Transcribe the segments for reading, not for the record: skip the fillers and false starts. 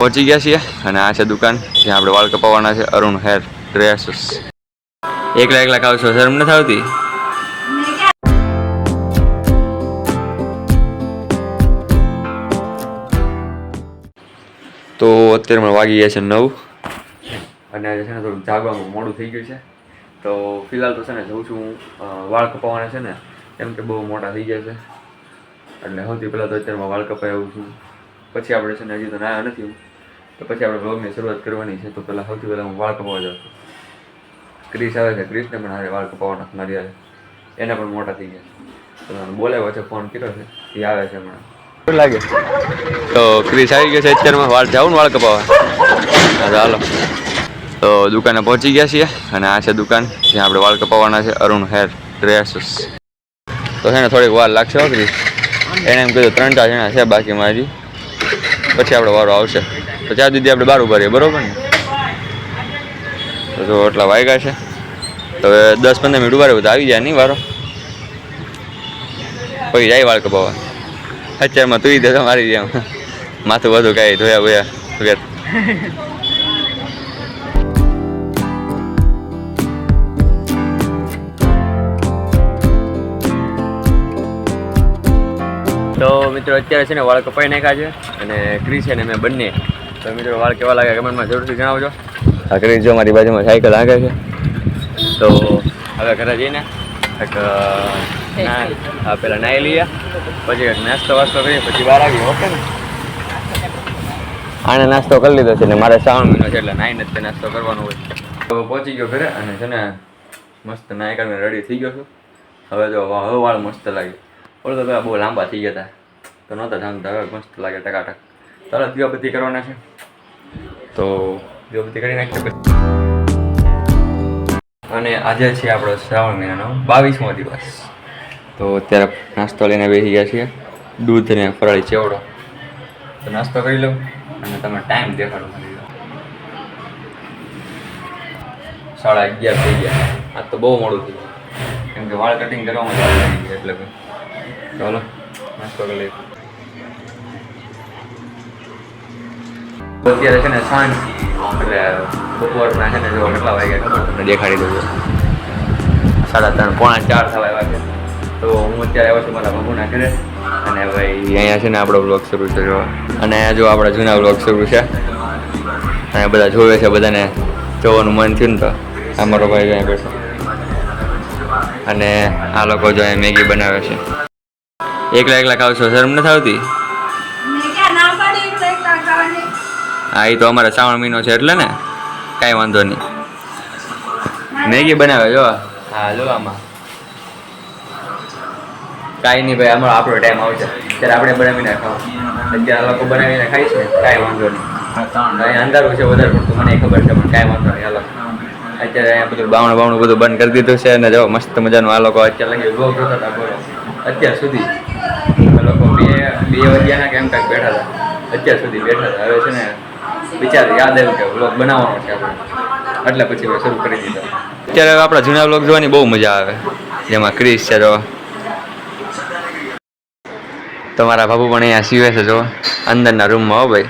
પહોંચી ગયા છીએ અને આ છે દુકાન જ્યાં આપણે વાળ કપાવવાના છે. Arun hair dresses. એકલા એકલા ખાવ છો, શરમ નથી આવતી? તો અત્યારે મને વાગી ગયા છે 9 અને આજે છે ને થોડુંક જાગવામાં મોડું થઈ ગયું છે. તો ફિલહાલ તો છે ને જઉં છું વાળ કપાવવાના છે ને, કેમ કે બહુ મોટા થઈ ગયા છે. એટલે સૌથી પહેલાં તો અત્યારે વાળ કપાઈ આવું છું. પછી આપણે છે ને હજી તો નાયા નથી હું, તો પછી આપણે બ્લોગની શરૂઆત કરવાની છે. તો પહેલાં સૌથી પહેલાં હું વાળ કપાવવા જાઉં છું. ક્રિસ આવે છે, ક્રિસને પણ હારે વાળ કપાવવાના મારી હારે, એના પણ મોટા થઈ ગયા છે. તો બોલાવ્યો છે, ફોન કર્યો છે, એ આવે છે હમણાં. શું લાગે? તો ક્રિસ આવી ગયો છે અત્યારમાં. વાળ જાઉં ને વાળ કપાવવા. હા ચાલો. તો દુકાને પહોંચી ગયા છીએ અને આ છે દુકાન જ્યાં આપણે વાળ કપાવવાના છે. Arun hair dresses. તો છે ને થોડીક વાર લાગશે હો ક્રિસ. એને એમ કીધું 3-4 જણા છે બાકી મારી, પછી આપણે વારો આવશે. તો ત્યાં સુધી આપણે બાર ઉભા રહીએ, બરોબર ને? તો જો એટલા વાગ્યા છે, તો હવે 10-15 મિનિટ ઉભા રહ્યું તો આવી જાય નહીં વારો. પછી જાય વાળ કપાવવા. અત્યારમાં તું દે મારી જેમ માથું બધું કાંઈ ધોયા બોયા. તો મિત્રો અત્યારે છે ને વાળ કપાઈ નાખ્યા છે અને ક્રિસ છે ને મેં બંને. તો મિત્રો વાળ કેવા લાગે કમેન્ટમાં જરૂરથી જણાવજો. આ ક્રિસ જો મારી બાજુમાં સાયકલ હાંકે છે. તો હવે ઘરે જઈને પહેલાં નાહી લઈએ, પછી એક નાસ્તો વાસ્તો કરીએ, પછી બહાર આવીએ. ઓકે ને? આને નાસ્તો કરી લીધો છે ને મારે 3 મહિનો છે એટલે નાહીને જ નાસ્તો કરવાનો હોય. તો પહોંચી ગયો ઘરે અને છે ને મસ્ત નાહી કરીને રેડી થઈ ગયો છું. હવે જો હવે વાળ મસ્ત લાગે. ઓલો તો પેલા બહુ લાંબા થઈ ગયા હતા તો નહોતા જાણતા, હવે મસ્ત લાગે ટકાટક. તરત દીવાબત્તી કરવાના છે, તો દીવાબત્તી કરી નાખીએ. અને આજે છે આપણો શ્રાવણ મહિનાનો 22મો દિવસ. તો અત્યારે નાસ્તો લઈને બેસી ગયા છીએ, દૂધ ને ફરાળી ચેવડો. તો નાસ્તો કરી લો અને તમે ટાઈમ દેખાડો. મળી લો 11:30 થઈ ગયા. આજ તો બહુ મોડું થયું કેમ કે વાળ કટિંગ કરવામાં જ આવી ગયા એટલે. ચાલો નાસ્તો કરી લઈએ. અત્યારે છે ને સાંજ એટલે બપોરના છે ને જો કેટલા વાગ્યા ખબર તમને દેખાડી દઉં. 3:30 પોણા 4 થવા આવ્યા છે. તો હું અત્યારે આવ્યો છું મારા બાબુના ઘરે અને ભાઈ અહીંયા છે ને આપણો બ્લોગ શરૂ છે જો. અને અહીંયા જો આપણા જૂના બ્લોગ શરૂ છે અને બધા જોવે છે, બધાને જોવાનું મન થયું ને. તો અમારો ભાઈ અહીંયા બેઠો અને આ લોકો જો અહીંયા મેગી બનાવે છે. એકલા એકલા ખાવ છો, શરમ નથી આવતી? હા એ તો અમારે શ્રાવણ મહિનો છે એટલે ને કાંઈ વાંધો નહીં. મેગી બનાવે જો. હા જો આમાં કાંઈ નહીં ભાઈ, અમારો આપણો ટાઈમ આવશે ત્યારે આપણે બનાવીને ખાવ. અત્યારે આ લોકો બનાવીને ખાઈ છે, કાંઈ વાંધો નહીં. અહીંયા અંધારું છે વધારે પડતું, મને ખબર છે, પણ કાંઈ વાંધો નહીં. આ લોકો અત્યારે અહીંયા બધું બાવણું બધું બંધ કરી દીધું છે અને જો મસ્ત મજાનું આ લોકો અત્યારે લાગી બ્લોગ જોતા હતા. બોલો અત્યાર સુધી આ લોકો 2 વાગ્યાના કેમ કાંઈક બેઠા હતા, અત્યાર સુધી બેઠા હતા. હવે છે ને વિચાર યાદ આવ્યું કે વ્લોગ બનાવવાનો છે આપણે, એટલે પછી શરૂ કરી દીધો. અત્યારે આપણા જૂના વ્લોગ જોવાની બહુ મજા આવે, જેમાં ક્રિસ છે જો. તમારા બાબુ પણ અહીંયા સીવે છે જો અંદરના રૂમમાં. હો ભાઈ.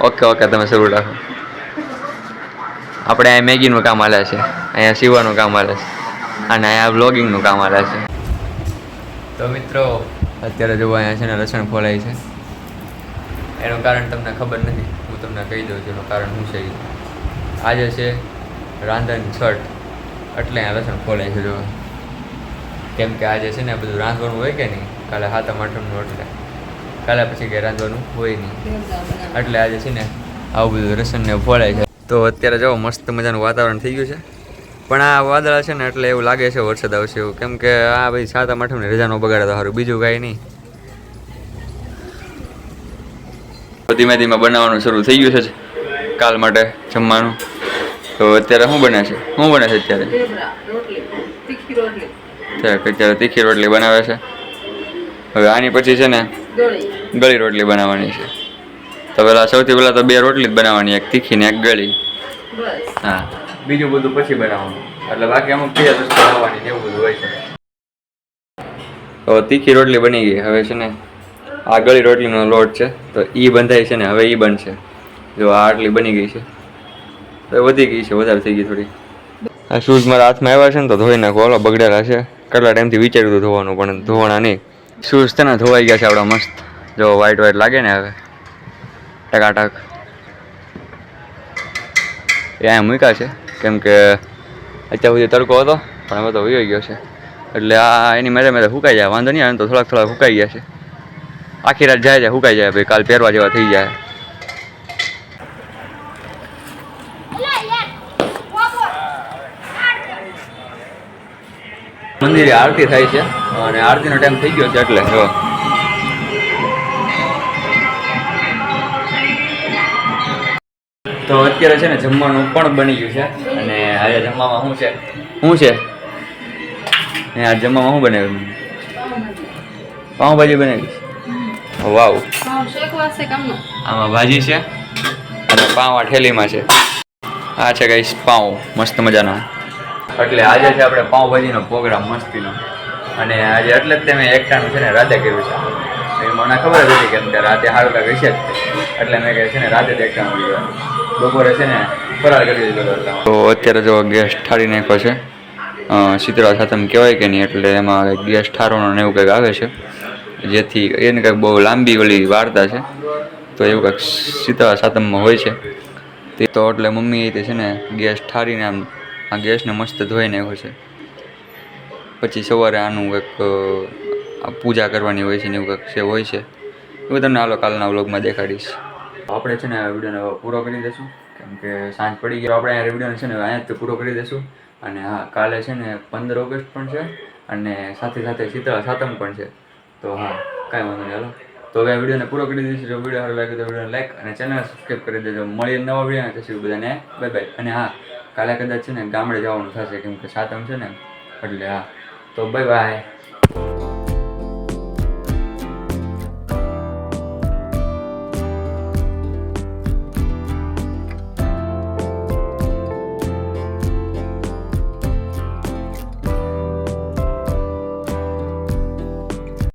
ઓકે તમે શરૂ રાખો. આપણે અહીંયા મેગીનું કામ હાલે છે, અહીંયા સીવવાનું કામ હાલે છે અને અહીંયા બ્લોગિંગનું કામ હાલે છે. તો મિત્રો અત્યારે જો અહીંયા છે ને લસણ ફોલાય છે. એનું કારણ તમને ખબર નથી, હું તમને કહી દઉં છું એનું કારણ શું છે. આજે છે રાંધણ છઠ એટલે અહીંયા લસણ ફોલાય છે જો. કેમ કે આજે છે ને બધું રાંધવાનું હોય કે નહીં, કાલે 7-8નું એટલે કાલે પછી કંઈ રાંધવાનું હોય નહીં, એટલે આજે છે ને આવું બધું લસણને ફોલાય છે. તો અત્યારે જો મસ્ત મજાનું વાતાવરણ થઈ ગયું છે, પણ આ વાદળા છે ને એટલે એવું લાગે છે વરસાદ આવશે એવું. કેમ કે આ ભાઈ 7-8ની રજાનો બગાડે તો સારું, બીજું કાંઈ નહીં. ધીમે ધીમે બનાવવાનું શરૂ થઈ ગયું છે કાલ માટે જમવાનું. તો અત્યારે શું બને છે અત્યારે તીખી રોટલી બનાવે છે. હવે આની પછી છે ને ગળી રોટલી બનાવવાની છે. તો સૌથી પહેલાં તો 2 રોટલી જ બનાવવાની, એક તીખી ને એક ગળી. હા, બીજું બધું પછી બનાવવાનું. એટલે બાકી અમુક તૈયાર વસ્તુ બનાવવાની એવું બધું હોય છે. તો તીખી રોટલી બની ગઈ. હવે છે ને આ ગળી રોટલીનો લોટ છે, તો એ બંધાય છે ને હવે એ બનશે. જો આ આટલી બની ગઈ છે, તો વધી ગઈ છે, વધારે થઈ ગઈ થોડી. આ શૂઝ મારા હાથમાં આવ્યા છે ને તો ધોઈ નાખો. ઓલો બગડેલા છે, કેટલા ટાઈમથી વિચાર્યું હતું ધોવાનું, પણ ધોવાના નહીં. શૂઝ છે ને ધોવાઈ ગયા છે આપણા મસ્ત. જો વ્હાઈટ વ્હાઈટ લાગે ને હવે ટકાટક. એ અહીંયા મૂક્યા છે કેમ કે અત્યાર સુધી તડકો હતો, પણ હવે તો વયો ગયો છે. એટલે આ એની મેરે મેરે સુકાઈ જાય, વાંધો નહીં આવે તો થોડાક થોડાક સુકાઈ ગયા છે. આખી રાત જાય સુકાઈ જાય, ભાઈ કાલ પહેરવા જેવા થઈ જાય. મંદિરે આરતી થાય છે અને આરતીનો ટાઈમ થઈ ગયો છે એટલે જો તો અત્યારે છે ને જમવાનું પણ બની ગયું છે. અને આજે જમવામાં શું છે આ જમવામાં શું બનાવ્યું? પાઉંભાજી બનાવી. વાવ, આમાં ભાજી છે અને પાઉં આ ઠેલીમાં છે. આ છે ગાઈસ પાઉં મસ્ત મજાના. એટલે આજે છે આપણે પાઉંભાજીનો પ્રોગ્રામ મસ્તીનો. અને આજે એટલે જ તમે એકટાનું છે ને રાતે કર્યું છે. મને ખબર જ હતી કેમ કે રાતે સારું લાગે છે, એટલે મેં કહે છે ને રાતે જ એકટાનું કર્યું. બપોરે છે ને ફરાળ કરી દીધો. તો અત્યારે જો ગેસ ઠારી નાખ્યો છે. શીતળા સાતમ કહેવાય કે નહીં, એટલે એમાં ગેસ ઠારવાનો ને એવું કંઈક આવે છે, જેથી એને કંઈક બહુ લાંબી ઓલી વાર્તા છે. તો એવું કંઈક શીતળા સાતમમાં હોય છે. તે તો એટલે મમ્મીએ તે છે ને ગેસ ઠારીને આમ આ ગેસને મસ્ત ધોઈ નાખ્યો છે. પછી સવારે આનું કંઈક પૂજા કરવાની હોય છે ને એવું કંઈક હોય છે. એવું તમને હાલો કાલના વ્લોગમાં દેખાડીશ. આપણે છે ને આ વિડીયોને પૂરો કરી દઈશું કેમ કે સાંજ પડી ગયો. આપણે આ વિડીયોને છે ને અહીંયા જ પૂરો કરી દઈશું. અને હા, કાલે છે ને 15 ઓગસ્ટ પણ છે અને સાથે સાથે શીતળા સાતમ પણ છે. તો હા, કાંઈ વાંધો નહીં. હાલો તો હવે આ વિડીયોને પૂરો કરી દઈશું. જો વિડીયો સારો લાગે તો વિડીયોને લાઈક અને ચેનલ સબસ્ક્રાઈબ કરી દેજો. મળીએ નવા વિડીયો. પછી બધાને બાય બાય. અને હા, કાલે કદાચ છે ને ગામડે જવાનું થશે કેમ કે સાતમ છે ને, એટલે હા, તો બાય બાય.